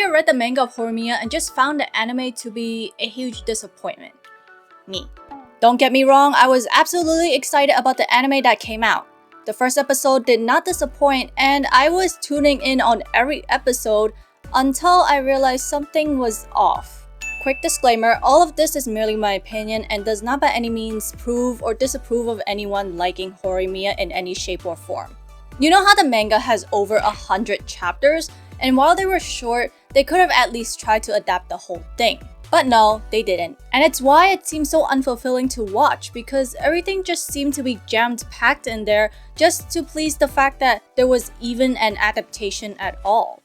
here read the manga of Horimiya and just found the anime to be a huge disappointment. Me. Don't get me wrong, I was absolutely excited about the anime that came out. The first episode did not disappoint, and I was tuning in on every episode until I realized something was off. Quick disclaimer, all of this is merely my opinion and does not by any means prove or disapprove of anyone liking Horimiya in any shape or form. You know how the manga has over 100 chapters, and while they were short, they could have at least tried to adapt the whole thing. But no, they didn't. And it's why it seems so unfulfilling to watch, because everything just seemed to be jammed-packed in there just to please the fact that there was even an adaptation at all.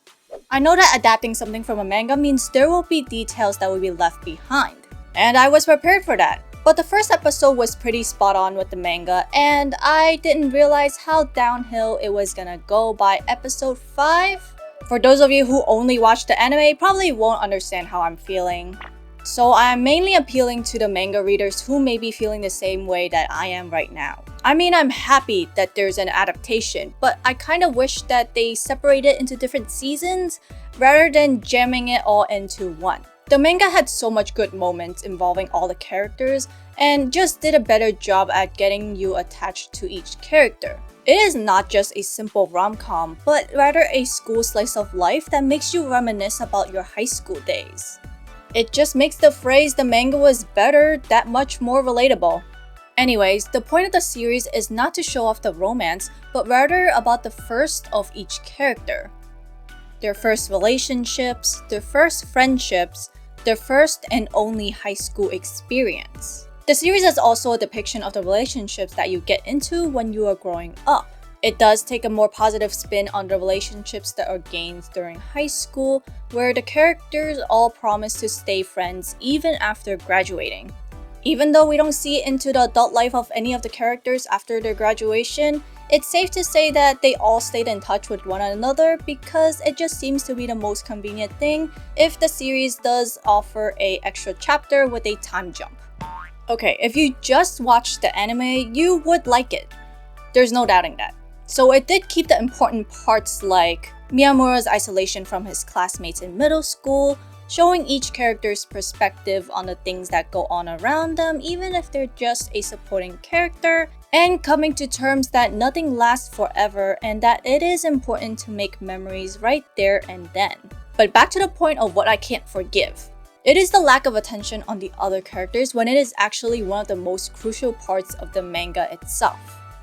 I know that adapting something from a manga means there will be details that will be left behind, and I was prepared for that. But the first episode was pretty spot on with the manga, and I didn't realize how downhill it was gonna go by episode 5. For those of you who only watch the anime, probably won't understand how I'm feeling. So I'm mainly appealing to the manga readers who may be feeling the same way that I am right now. I mean, I'm happy that there's an adaptation, but I kind of wish that they separated it into different seasons rather than jamming it all into one. The manga had so much good moments involving all the characters and just did a better job at getting you attached to each character. It is not just a simple rom-com, but rather a school slice of life that makes you reminisce about your high school days. It just makes the phrase "the manga was better" that much more relatable. Anyways, the point of the series is not to show off the romance, but rather about the first of each character. Their first relationships, their first friendships, their first and only high school experience. The series is also a depiction of the relationships that you get into when you are growing up. It does take a more positive spin on the relationships that are gained during high school, where the characters all promise to stay friends even after graduating. Even though we don't see into the adult life of any of the characters after their graduation, it's safe to say that they all stayed in touch with one another because it just seems to be the most convenient thing if the series does offer an extra chapter with a time jump. Okay, if you just watched the anime, you would like it. There's no doubting that. So it did keep the important parts like Miyamura's isolation from his classmates in middle school, showing each character's perspective on the things that go on around them even if they're just a supporting character, and coming to terms that nothing lasts forever and that it is important to make memories right there and then. But back to the point of what I can't forgive. It is the lack of attention on the other characters when it is actually one of the most crucial parts of the manga itself.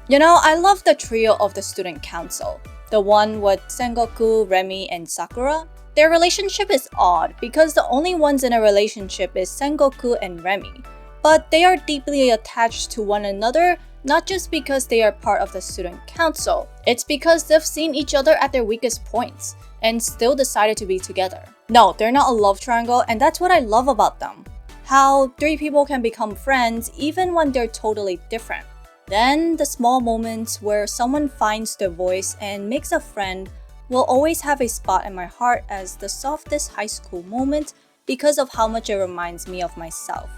You know, I love the trio of the student council. The one with Sengoku, Remi, and Sakura. Their relationship is odd because the only ones in a relationship is Sengoku and Remi. But they are deeply attached to one another, not just because they are part of the student council. It's because they've seen each other at their weakest points and still decided to be together. No, they're not a love triangle, and that's what I love about them. How 3 people can become friends even when they're totally different. Then, the small moments where someone finds their voice and makes a friend will always have a spot in my heart as the softest high school moment because of how much it reminds me of myself.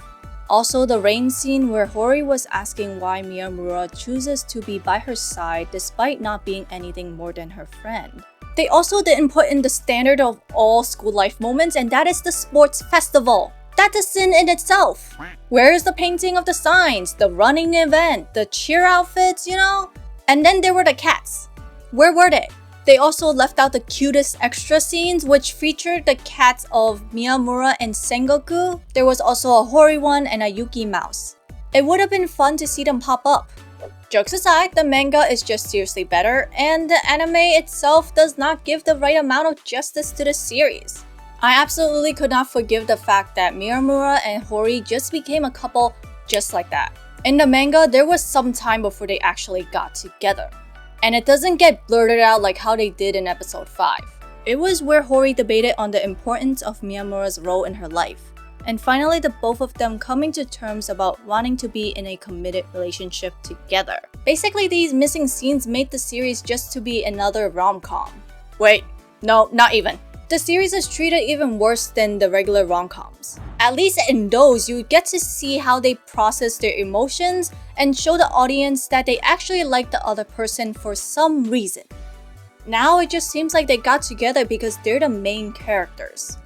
Also, the rain scene where Hori was asking why Miyamura chooses to be by her side despite not being anything more than her friend. They also didn't put in the standard of all school life moments, and that is the sports festival. That's a sin in itself. Where is the painting of the signs, the running event, the cheer outfits, you know? And then there were the cats. Where were they? They also left out the cutest extra scenes which featured the cats of Miyamura and Sengoku. There was also a Hori one and a Yuki mouse. It would have been fun to see them pop up. Jokes aside, the manga is just seriously better, and the anime itself does not give the right amount of justice to the series. I absolutely could not forgive the fact that Miyamura and Hori just became a couple just like that. In the manga, there was some time before they actually got together. And it doesn't get blurted out like how they did in episode 5. It was where Hori debated on the importance of Miyamura's role in her life. And finally, the both of them coming to terms about wanting to be in a committed relationship together. Basically, these missing scenes made the series just to be another rom-com. Wait, no, not even. The series is treated even worse than the regular rom-coms. At least in those, you get to see how they process their emotions and show the audience that they actually like the other person for some reason. Now it just seems like they got together because they're the main characters.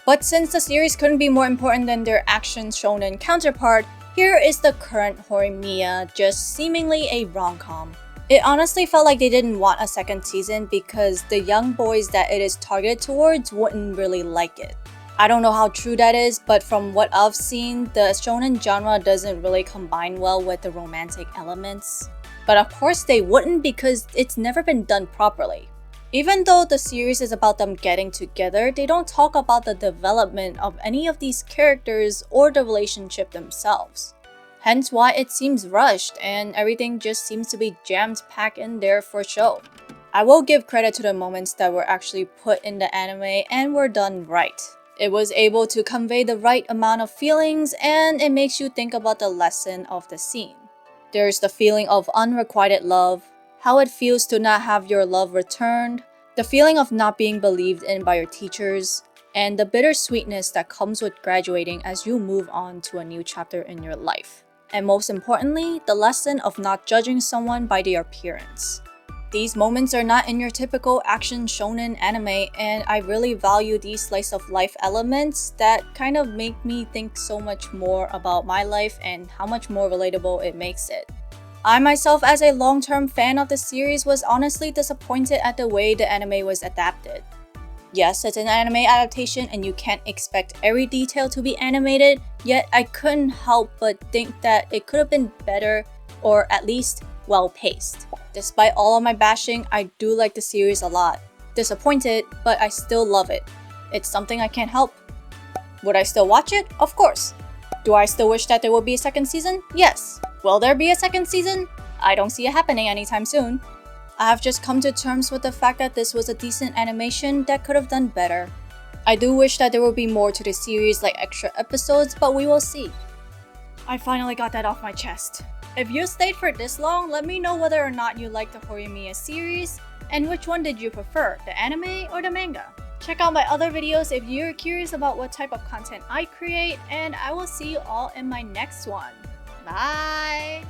But since the series couldn't be more important than their action shonen counterpart, here is the current Horimiya, just seemingly a rom-com. It honestly felt like they didn't want a second season because the young boys that it is targeted towards wouldn't really like it. I don't know how true that is, but from what I've seen, the shonen genre doesn't really combine well with the romantic elements. But of course they wouldn't because it's never been done properly. Even though the series is about them getting together, they don't talk about the development of any of these characters or the relationship themselves. Hence why it seems rushed and everything just seems to be jammed packed in there for show. I will give credit to the moments that were actually put in the anime and were done right. It was able to convey the right amount of feelings and it makes you think about the lesson of the scene. There's the feeling of unrequited love, how it feels to not have your love returned, the feeling of not being believed in by your teachers, and the bittersweetness that comes with graduating as you move on to a new chapter in your life. And most importantly, the lesson of not judging someone by their appearance. These moments are not in your typical action shonen anime, and I really value these slice of life elements that kind of make me think so much more about my life and how much more relatable it makes it. I myself, as a long-term fan of the series, was honestly disappointed at the way the anime was adapted. Yes, it's an anime adaptation and you can't expect every detail to be animated, yet I couldn't help but think that it could have been better or at least well-paced. Despite all of my bashing, I do like the series a lot. Disappointed, but I still love it. It's something I can't help. Would I still watch it? Of course. Do I still wish that there would be a second season? Yes. Will there be a second season? I don't see it happening anytime soon. I have just come to terms with the fact that this was a decent animation that could have done better. I do wish that there would be more to the series like extra episodes, but we will see. I finally got that off my chest. If you stayed for this long, let me know whether or not you like the Horimiya series, and which one did you prefer, the anime or the manga? Check out my other videos if you're curious about what type of content I create, and I will see you all in my next one. Bye!